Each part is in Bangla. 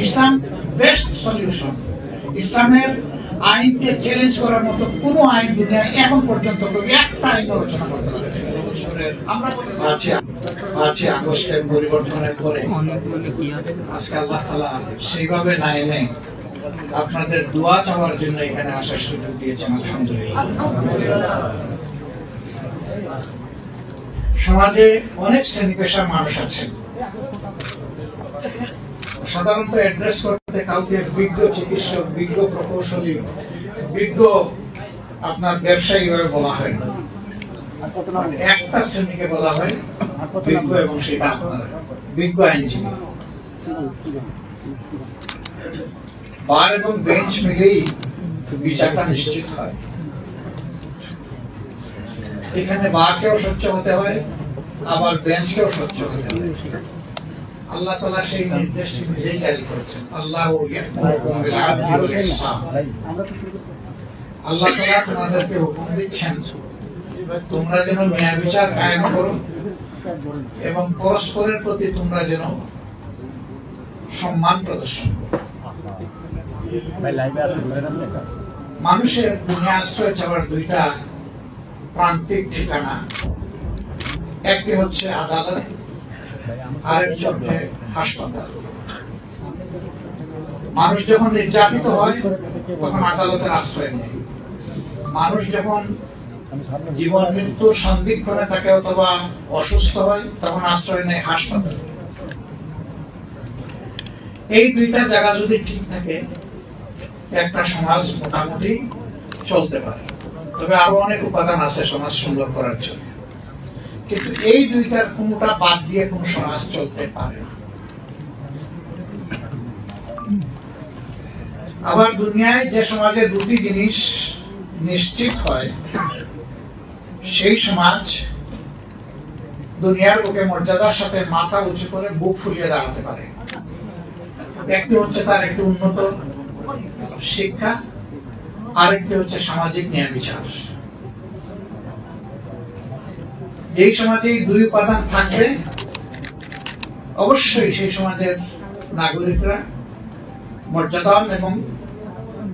ইসলাম বেস্ট সলিউশন। ইসলামের আইনকে চ্যালেঞ্জ করার মতো কোনো আইন দুনিয়ায় এখন পর্যন্ত একটা আইন রচনা করতে পারে। আমরা আছি আগস্টের পরিবর্তনের পরে আজকে আল্লাহ তাআলা সেইভাবে না এনে আপনাদের দোয়া চাওয়ার জন্য এখানে আসার সুযোগ দিয়েছেন। আলহামদুলিল্লাহ। সমাজে অনেক শ্রেণী পেশার মানুষ আছেন। সাধারণত অ্যাড্রেস করতে কাউকে বিজ্ঞ চিকিৎসক, বিজ্ঞ প্রকৌশলী, বিজ্ঞ আপনার ব্যবসায়ী ভাবে বলা হয় না। একটা শ্রেণীকে বলা হয় বিজ্ঞ, এবং সেটা আপনার বিজ্ঞ আইনজীবী। বার এবং বেঞ্চ মিলেই বিচারটা নিশ্চিত হয়। এখানে বারকেও সহ্য হতে হয়, আবার বেঞ্চকেও সহ্য হতে হয়। আল্লাহ তাআলা সেই নির্দেশটি নিজেই জারি করেছেন। আল্লাহু ইয়া'মুরুকুম বিল আদলি ওয়াল ইহসান। আল্লাহ তাআলা তোমাদেরকে হুকুম দিচ্ছেন তোমরা যেন ন্যায় বিচার কায়েম করো এবং পরস্পরের প্রতি তোমরা যেন সম্মান প্রদর্শন করো। মানুষের দুনিয়া আশ্রয় চাওয়ার দুইটা প্রান্তিক ঠিকানা, একটি হচ্ছে আদালত, আরেকটি হচ্ছে হাসপাতাল। মানুষ যখন নির্যাতিত হয় তখন আদালতের আশ্রয় নেয়। মানুষ যখন জীবন মৃত্যুর সন্দিক্ষণে থাকে অথবা অসুস্থ হয় তখন আশ্রয় নেয় হাসপাতাল। এই দুইটা জায়গা যদি ঠিক থাকে একটা সমাজ মোটামুটি চলতে পারে। তবে আরো অনেক উপাদান আছে সমাজ সুন্দর করার জন্য, কিন্তু এই দুইটার কোনটা বাদ দিয়ে কোন সমাজ চলতে পারে না। আবার দুনিয়ায় যে সমাজে দুটি জিনিস নিশ্চিত হয় সেই সমাজ দুনিয়ার বুকে মর্যাদার সাথে মাথা উঁচু করে বুক ফুলিয়ে দাঁড়াতে পারে। একটি হচ্ছে তার একটি উন্নত শিক্ষা, আরেকটি হচ্ছে সামাজিক ন্যায় বিচার। যেই সমাজে দুই উপাদান থাকবে অবশ্যই সেই সমাজের নাগরিকরা মর্যাদাবান এবং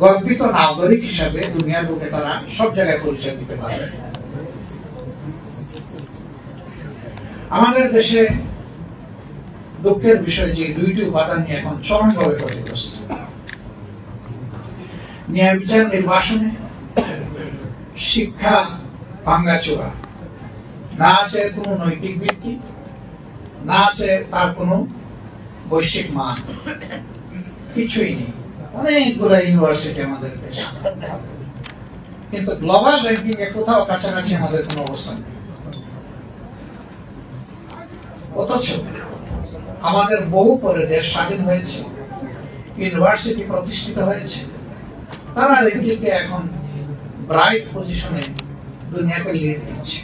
গর্বিত নাগরিক হিসাবে দুনিয়ার বুকে তারা সব জায়গায় পরিচয় দিতে পারবে। আমাদের দেশে দুঃখের বিষয় যে দুইটি উপাদান নিয়ে এখন চরমভাবে ক্ষতিগ্রস্ত। ন্যায় বিচার নির্বাসনে শিক্ষা ভাঙ্গাচোরা, না আছে কোনো নৈতিক ভিত্তি, না আছে তার কোনো বৈশ্বিক মান, কিছুই নেই। অনেকগুলো ইউনিভার্সিটি আমাদের দেশে, কিন্তু গ্লোবাল র্যাঙ্কিং এ কোথাও কাছাকাছি আমাদের কোনো অবস্থান নেই। অথচ আমাদের বহু পরে দেশ স্বাধীন হয়েছে, ইউনিভার্সিটি প্রতিষ্ঠিত হয়েছে, তারা র্যাঙ্কিংকে এখন ব্রাইট পজিশনে দুনিয়াকে লিড দিচ্ছে,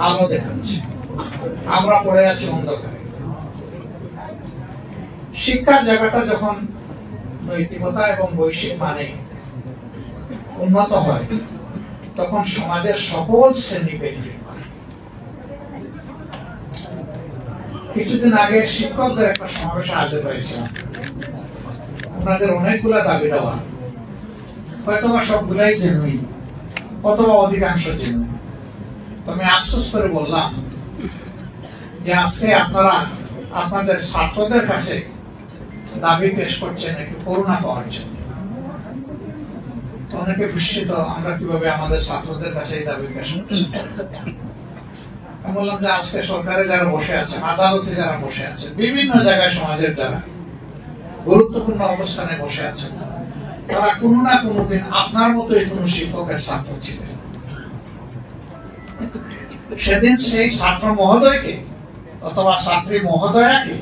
আলো দেখাচ্ছে। আমরা পড়ে আছি অন্ধকারে। শিক্ষার জায়গাটা যখন নৈতিকতা এবং বৈশ্বিক মানে উন্নত হয় তখন সমাজের সকল শ্রেণী বেনিফিট পায়। কিছুদিন আগে শিক্ষকদের একটা সমাবেশে হাজির হয়েছিলাম। ওনাদের অনেকগুলা দাবি দেওয়া, হয়তোবা সবগুলাই জেনুইন অথবা অধিকাংশ জেনুইন। আমি আফসোস করে বললাম যে আজকে আপনারা আপনাদের ছাত্রদের কাছে দাবি পেশ করছেন একটু করুণা পাওয়ার জন্য। অনেকে বিস্মিত আমরা কিভাবে আমাদের ছাত্রদের কাছে এই দাবি পেশ করছি। আমি বললাম যে আজকে সরকারে যারা বসে আছেন, আদালতে যারা বসে আছেন, বিভিন্ন জায়গায় সমাজের যারা গুরুত্বপূর্ণ অবস্থানে বসে আছেন, তারা কোনো না কোনোদিন আপনার মতোই কোন শিক্ষকের ছাত্র ছিলেন। সেদিন সেই ছাত্র মহোদয়কে অথবা ছাত্রী মহোদয়াকে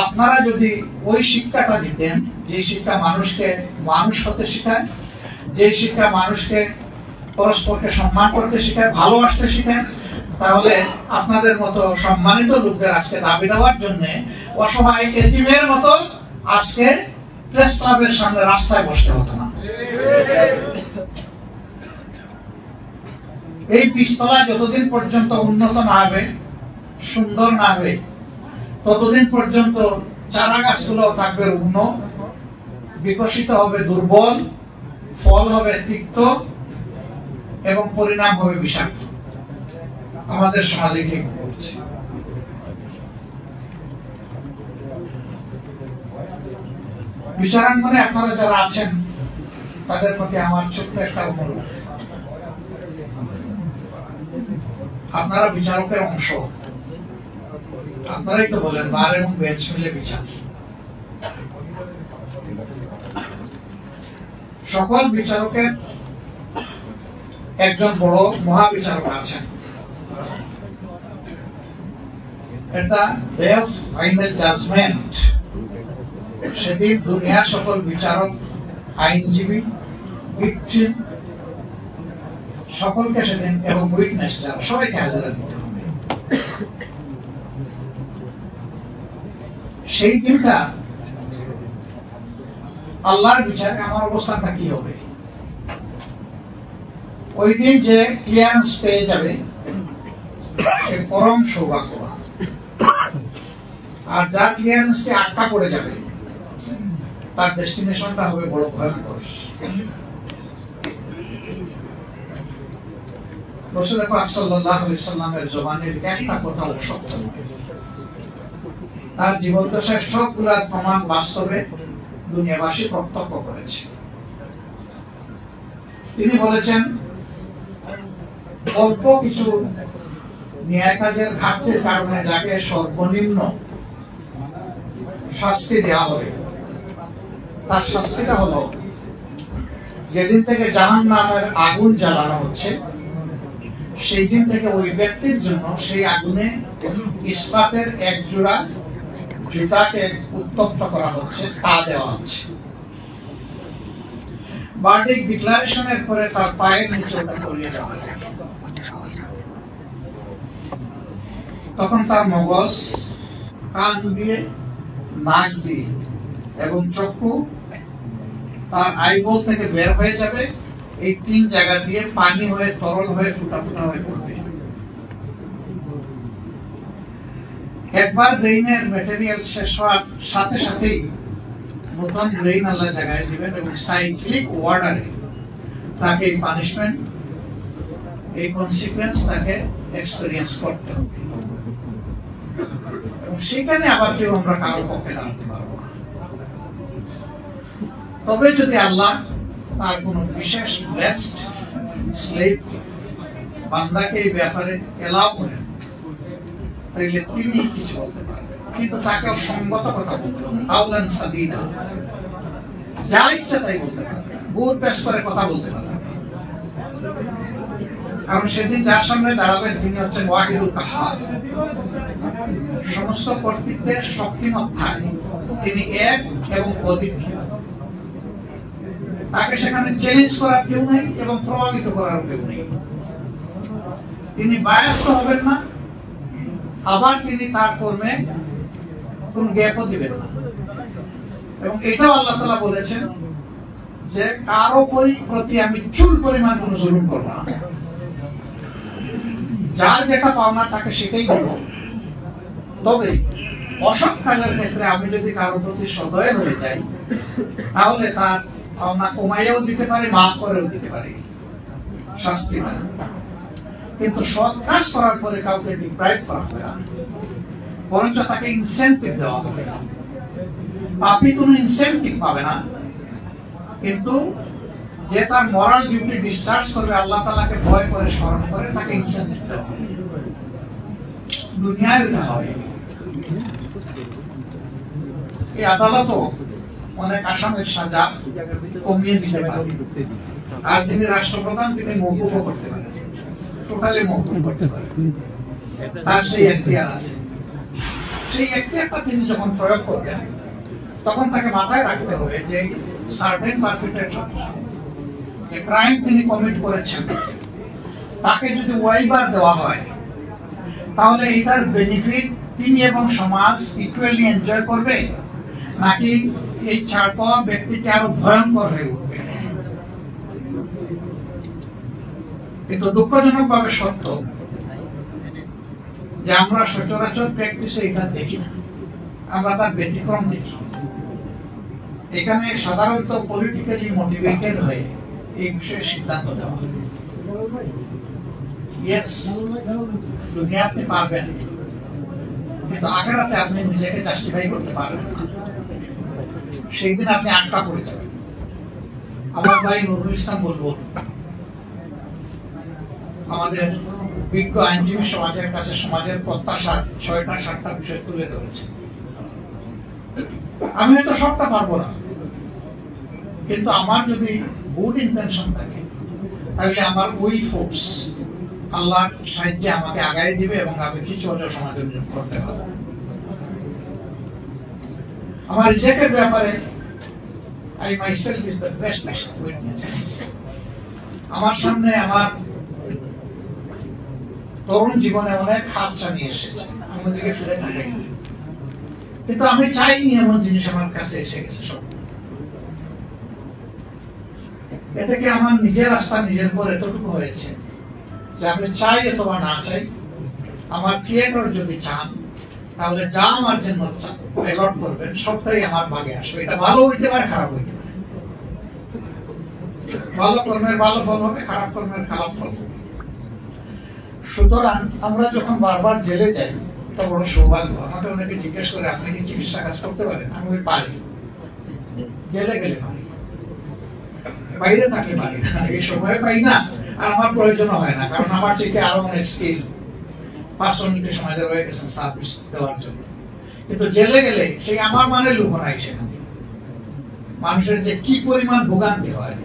আপনারা যদি ওই শিক্ষাটা দিতেন, যে শিক্ষা মানুষকে মানুষ হতে শেখায়, যে শিক্ষা মানুষকে পরস্পরকে সম্মান করতে শেখায়, ভালোবাসতে শেখায়, তাহলে আপনাদের মতো সম্মানিত লোকদের আজকে দাবি দেওয়ার জন্য অসহায় এতিমের মতো আজকে প্রেস ক্লাবের সামনে রাস্তায় বসতে হতো না। এই পিস্তলা যতদিন পর্যন্ত উন্নত না হবে, সুন্দর না হবে, ততদিন পর্যন্ত চারা গাছগুলো থাকবে রুগ্ন, বিকশিত হবে দুর্বল, ফল হবে তিক্ত এবং পরিণাম হবে বিষাক্ত। আমাদের সমাজে ঠিক করছে। বিচারাঙ্গনে আপনারা যারা আছেন তাদের প্রতি আমার ছোট্ট একটা অনুরোধ, আপনারা বিচারকের অংশ, আপনারাই তো বলেন বার এবং বেঞ্চ মিলে বিচার। সকল বিচারকের একজন বড় মহাবিচারক আছেন। এটা ডে অফ ফাইনাল জাজমেন্ট, সেদিন দুনিয়ার সকল বিচারক, আইনজীবী, ভিকটিম সকলকে সেদিন এবং উইটনেস সবাইকে হাজিরা দিতে হবে। সেই দিনটা আল্লাহর বিচারে আমার অবস্থানটা কি হবে? ওই দিন যে ক্লিয়ারেন্স পেয়ে যাবে সে পরম সৌভাগ্যবান, আর যার ক্লিয়ারেন্সটি আটকা পড়ে যাবে তার ডেস্টিনেশনটা হবে বড় ভয়ঙ্কর। রাসূল পাক সাল্লাল্লাহু আলাইহি সাল্লামের জবানের একটা কথা অসত্য নয়। তার জীবদ্দশায় সবগুলা প্রমাণ বাস্তবে দুনিয়াবাসী প্রত্যক্ষ করেছে। তিনি বলেছেন, অল্প কিছু ন্যায় কাজের ঘাটতির কারণে যাকে সর্বনিম্ন শাস্তি দেওয়া হবে, তার শাস্তিটা হলো যেদিন থেকে জাহান্নামের আগুন জ্বালানো হচ্ছে সেই দিন থেকে ওই ব্যক্তির জন্য সেই আগুনে ইস্পাতের এক জোড়া জুতাকে উত্তপ্ত করা হচ্ছে, তা দেওয়া হচ্ছে। ভার্ডিক্ট ডিক্লারেশনের পরে তার পায়ের নিচে ওটা করিয়ে দেওয়া হবে। তখন তার মগজ, কান দিয়ে, নাক দিয়ে এবং চক্ষু তার আইবল থেকে বের হয়ে যাবে। এই তিন জায়গা দিয়ে পানি হয়ে, তরল হয়ে, ফুটা ফুটা হয়ে পড়বে। একবার ব্রেইনের ম্যাটেরিয়াল শেষ হওয়ার সাথে সাথেই নতুন ব্রেইন আল্লাহ জায়গায় দিবেন এবং সাইক্লিক ওয়ার্ডারে তাকে এই পানিশমেন্ট, এই কনসিকুয়েন্স তাকে এক্সপেরিয়েন্স করতে হবে। এবং সেখানে আবার কেউ আমরা কারো পক্ষে দাঁড়াতে পারবো না। তবে যদি আল্লাহ তার কোন বিশেষ বেস্ট স্লেভ বান্দাকে এই ব্যাপারে এলাও করেন, তাইলে তিনি কিছু বলতে পারবেন, কিন্তু তাকে সঙ্গত কথা বলতে হবে। আউলান সাদিদা, যা ইচ্ছা তাই বলতে পারবে, বুট পেশ করে কথা বলতে পারবে। কারণ সেদিন যার সামনে দাঁড়াবেন তিনি হচ্ছেন ওয়াহিদুল কাহার, সমস্ত কর্তৃত্বের শক্তিমত্তায় তিনি এক এবং অদ্বিতীয়। তাকে সেখানে চ্যালেঞ্জ করার কেউ নেই এবং প্রভাবিত করার কেউ নেই। তিনি বায়াস্ত হবেন না, আবার তিনি তার কর্মে কোন গ্যাপও দিবেন না। এবং এটাও আল্লাহ তাআলা বলেছেন যে কারো প্রতি আমি চুল পরিমাণ কোন জুলুম করব না, যার যেটা পাওনা থাকে সেটাই দেব। তবে অসৎ কাজের ক্ষেত্রে আমি যদি কারো প্রতি সদয় হয়ে যাই তাহলে তার পাওনা কমাইয়াও দিতে পারে, মাফ করেও দিতে পারে, শাস্তি মানে। কিন্তু সৎ কাজ করার পরে কাউকে ডিপ্রাইভ করা হবে না, বরঞ্চ তাকে ইনসেন্টিভ দেওয়া হবে। পাপী কোনো ইনসেন্টিভ পাবে না, কিন্তু যে তার মরাল ডিউটি ডিসচার্জ করবে, আল্লাহ তাআলাকে ভয় করে স্মরণ করে, তাকে ইনসেন্টিভ দেওয়া হবে। দুনিয়ায় এটা হয়। এই আদালতও অনেক আসামের সাজা কমিয়ে দিতে পারে, আর যিনি রাষ্ট্রপ্রধান তিনি মওকুফ করতে পারেন, টোটালি মওকুফ করতে পারেন, তার সেই এখতিয়ার আছে। সেই এখতিয়ারটা তিনি যখন প্রয়োগ করবেন তখন তাকে মাথায় রাখতে হবে যে সার্টেন পারপিট্রেটর, যে ক্রাইম তিনি কমিট করেছেন, তাকে যদি ওয়াইবার দেওয়া হয় তাহলে এটার বেনিফিট তিনি এবং সমাজ ইকুয়ালি এনজয় করবে, নাকি এই ছাড় পাওয়া ব্যক্তিকে আরো ভয়ঙ্কর হয়ে উঠবে। কিন্তু দুঃখজনক ভাবে সত্য যে আমরা সচরাচর প্র্যাকটিসে এটা দেখি না। আমরা তার ব্যতিক্রম দেখি। এখানে সাধারণত পলিটিক্যালি মোটিভেটেড হয়ে এই বিষয়ে সিদ্ধান্ত দেওয়া হয়। ইয়েস, দুনিয়া আপনি পারবেন, কিন্তু আখেরাতে আপনি নিজেকে জাস্টিফাই করতে পারবেন না। সেই দিন আপনি আটকা পড়ে যাবেন। আমার ভাই নুরুল ইসলাম বলবো, আমাদের বিজ্ঞ আইনজীবী সমাজের কাছে সমাজের প্রত্যাশা 6টা-7টা বিষয় তুলে ধরেছে। আমি হয়তো সবটা পারবো না, কিন্তু আমার যদি গুড ইন্টেনশন থাকে তাহলে আমার ওই ফোর্স আল্লাহর সাহায্যে আমাকে আগায় দিবে এবং আমি কিছু হলেও সমাজের জন্য করতে পারবো। আমার রিজেক্টের ব্যাপারে I myself is the best witness. আমার সামনে আমার তরুণ জীবনে অনেক হাতছা নিয়ে এসেছে, আমি ওদিকে ফিরে থাকি, কিন্তু আমি চাইনি এমন জিনিস আমার কাছে এসে গেছে সব। এ থেকে আমার নিজের রাস্তা নিজের পর এতটুকু হয়েছে যে আমি চাই অথবা না চাই, আমার ক্রিয়েটর যদি চান তাহলে যা আমার জন্য রেকর্ড করবেন সবটাই আমার ভাগে আসবে। এটা ভালো হইতে পারে, খারাপ হইতে পারে। ভালো কর্মের ভালো ফল হবে, খারাপ কর্মের খারাপ ফল হবে। সুতরাং আমরা যখন বারবার জেলে যাই, এটা বড় সৌভাগ্য। আমাকে অনেকে জিজ্ঞেস করে আপনি কি চিকিৎসা কাজ করতে পারেন? আমি ওই পারি, জেলে গেলে পারি, বাইরে থাকলে পারি না। এই সময় পাই না, আর আমার প্রয়োজন হয় না, কারণ আমার থেকে আরো অনেক স্কিল 5 মিনিটের সময় রয়ে গেছেন সার্ভিস দেওয়ার জন্য। কিন্তু জেলে গেলে সেই আমার মানে লোক নাই, সেখানে মানুষের যে কি পরিমাণ ভোগান্তি হয়,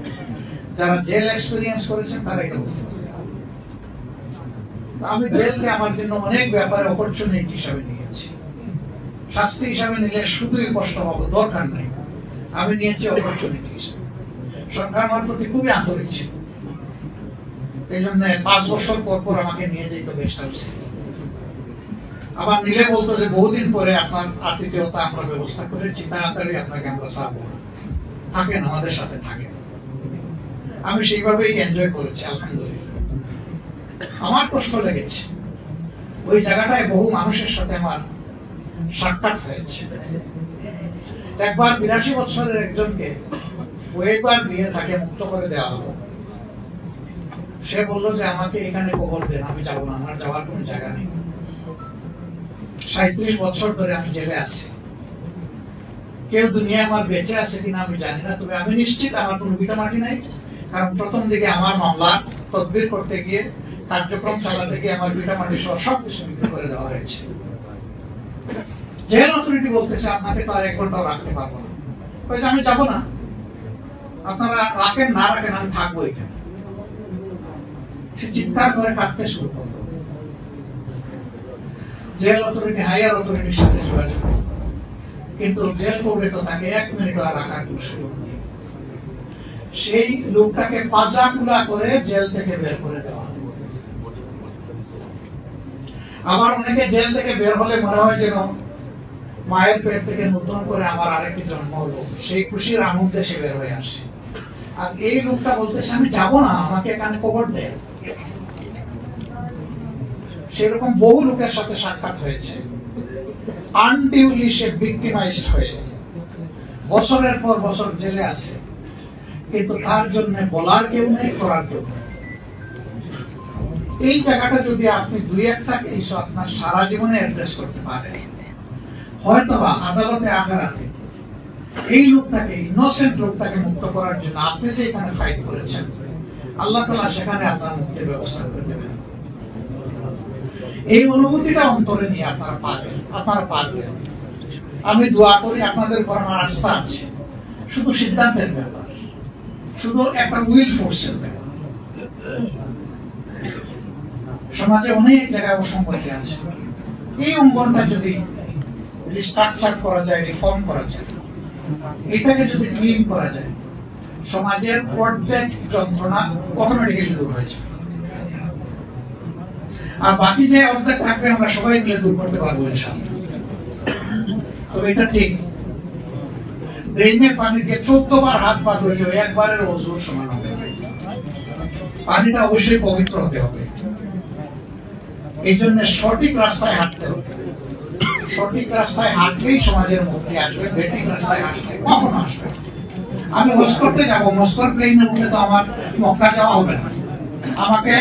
যারা জেল এক্সপেরিয়েন্স করেছেন তারা এটা বলতে পারে। আমি জেলকে আমার জন্য অনেক ব্যাপারে অপরচুনিটি হিসাবে নিয়েছি। শাস্তি হিসাবে নিলে শুধুই কষ্ট পাবো, দরকার নাই। আমি নিয়েছি অপরচুনিটি হিসাবে। সরকার আমার প্রতি খুবই আন্তরিক ছিল, এই জন্য 5 বছর পর পর আমাকে নিয়ে যেত গেস্ট হাউসে। আবার নিলে বলতো যে বহুদিন পরে আপনার আতিথেয়তা আমরা ব্যবস্থা করেছি, তাড়াতাড়ি আপনাকে আমরা ছাড়বো, থাকেন আমাদের সাথে থাকেন। আমি সেইভাবেই এনজয় করেছি, আলহামদুলিল্লাহ। আমার কষ্ট লেগেছে, ওই জায়গাটায় বহু মানুষের সাথে আমার সাক্ষাৎ হয়েছে। একবার 82 বছরের একজনকে ওয়েবার দিয়ে তাকে মুক্ত করে দেওয়া হলো। সে বললো যে আমাকে এখানে কবর দেন, আমি যাবো না, আমার যাওয়ার কোন জায়গা নেই। 37 বছর ধরে আমি জেলে আছি। কেউ দুনিয়া আমার বেঁচে আছে কিনা আমি জানি না, তবে আমি নিশ্চিত আমার কোনো ভিটামাটি নাই। কারণ প্রথম দিকে আমার মামলা তদবির করতে গিয়ে, কার্যক্রম চালাতে গিয়ে আমার ভিটামাটি সহ সবকিছু বিক্রি করে দেওয়া হয়েছে। জেল অথরিটি বলতেছে আপনাকে তো আর 1 ঘন্টাও রাখতে পারবো না। আমি যাবো না, আপনারা রাখেন না রাখেন, আমি থাকবো এখানে। সে চিৎকার করে কাঁদতে শুরু করলো। জেল অথরিটি হাইয়ার অথরিটির সাথে যোগাযোগ, কিন্তু জেল করবে তো তাকে 1 মিনিট আর রাখার কোনো সুযোগ নেই। সেই লোকটাকে পাজাকুলা করে জেল থেকে বের করে দেওয়া। আমার অনেকে জেল থেকে বের হলে মনে হয় যেন মায়ের পেট থেকে নতুন করে আমার আরেকটি জন্ম হলো, সেই খুশির আনন্দে সে বের হয়ে আসে। আর এই লোকটা বলতেছে আমি যাবো না, আমাকে এখানে কবর দেয়। সেরকম বহু লোকের সাথে সাক্ষাৎ হয়েছে। আনডিউলি সে ভিক্টিমাইজড হয়ে বছরের পর বছর জেলে আছে, কিন্তু তার জন্য বলার কেউ নেই, করার কেউ নেই। এই জায়গাটা যদি আপনি 2-1টা কেস আপনার সারা জীবনে অ্যাড্রেস করতে পারেন, হয়তো বা আদালতে আগারাতে এই লোকটাকে, ইনোসেন্ট লোকটাকে মুক্ত করার জন্য আপনি যে এখানে ফাইট করেছেন, আল্লাহ তাআলা সেখানে আপনার মুক্তির ব্যবস্থা করে দেবেন। এই অনুভূতিটা অন্তরে নিয়ে আপনারা পারবেন। আমি দোয়া করি, আপনাদের উপর আমার আস্থা আছে। শুধু সিদ্ধান্তের ব্যাপার, শুধু একটা উইল ফোর্সের ব্যাপার। সমাজে অনেক জায়গায় অসঙ্গতি আছে। এই অঙ্গনটা যদি রিস্ট্রাকচার করা যায়, রিফর্ম করা যায়, এটাকে যদি ক্লিন করা যায়, সমাজের অর্ধেক যন্ত্রণা অটোমেটিক্যালি দূর হয়ে যাবে। আর বাকি যে অর্ধেক থাকবে আমরা সবাই মিলে দূর করতে পারবো ইনশাআল্লাহ। তো এটা ঠিক, ড্রেনের পানি দিয়ে 14 বার হাত পা ধুইলেও একবারের ওযুর সমান হবে। পানিটা অবশ্যই পবিত্র হতে হবে। এই জন্য সঠিক রাস্তায় হাঁটতে হবে, সঠিক রাস্তায় হাঁটলেই সমাজের মুক্তি আসবে, বেঠিক রাস্তায় হাঁটলে কখনো আসবে। আমি হজ করতে যাবো, মস্কোর প্লেনে উঠলে তো আমার মক্কা যাওয়া হবে না, আমাকে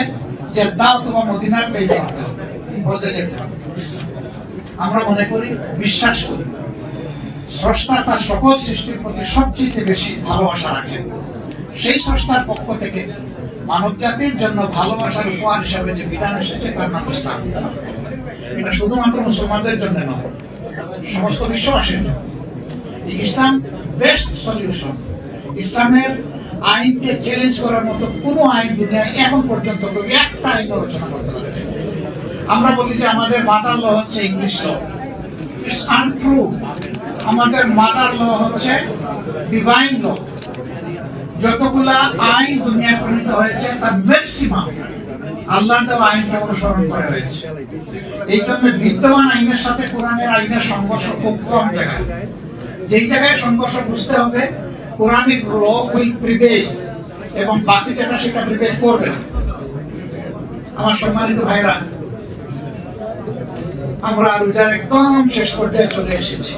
জেদ্দা অথবা মদিনার প্লেনে উঠতে হবে, হজে যেতে হবে। আমরা মনে করি, বিশ্বাস করি, স্রষ্টা তার সকল সৃষ্টির প্রতি সবচেয়ে বেশি ভালোবাসা রাখেন। সেই স্রষ্টার পক্ষ থেকে মানব জাতির জন্য ভালোবাসার উপহার হিসাবে যে বিধান এসেছে তার নাম ইসলাম। এটা শুধুমাত্র মুসলমানদের জন্য নয়, সমস্ত বিশ্ববাসীর জন্য। ইসলাম বেস্ট সলিউশন। ইসলামের আইনকে চ্যালেঞ্জ করার মতো কোনো আইন দুনিয়ায় এখন পর্যন্ত একটা আইন রচনা করতে পারে। আমরা বলি যে আমাদের মাদার ল হচ্ছে ইংলিশ ল, ইটস আনট্রু। আমাদের মাদার ল হচ্ছে ডিভাইন ল। যতগুলা আইন দুনিয়ায় প্রণীত হয়েছে তার ম্যাক্সিমাম আল্লাহর দেওয়া আইনকে অনুসরণ করা হয়েছে। এই জন্য বিদ্যমান আইনের সাথে কোরআনের আইনের সংঘর্ষ খুব কম জায়গায়। যেই জায়গায় সংঘর্ষ বুঝতে হবে, কোরআনিক ল উইল প্রিভেইল এবং বাকি যেটা সেটা প্রিভেইল করবে না। আমার সম্মানিত ভাইরা, আমরা রোজার একদম শেষ পর্যায়ে চলে এসেছি।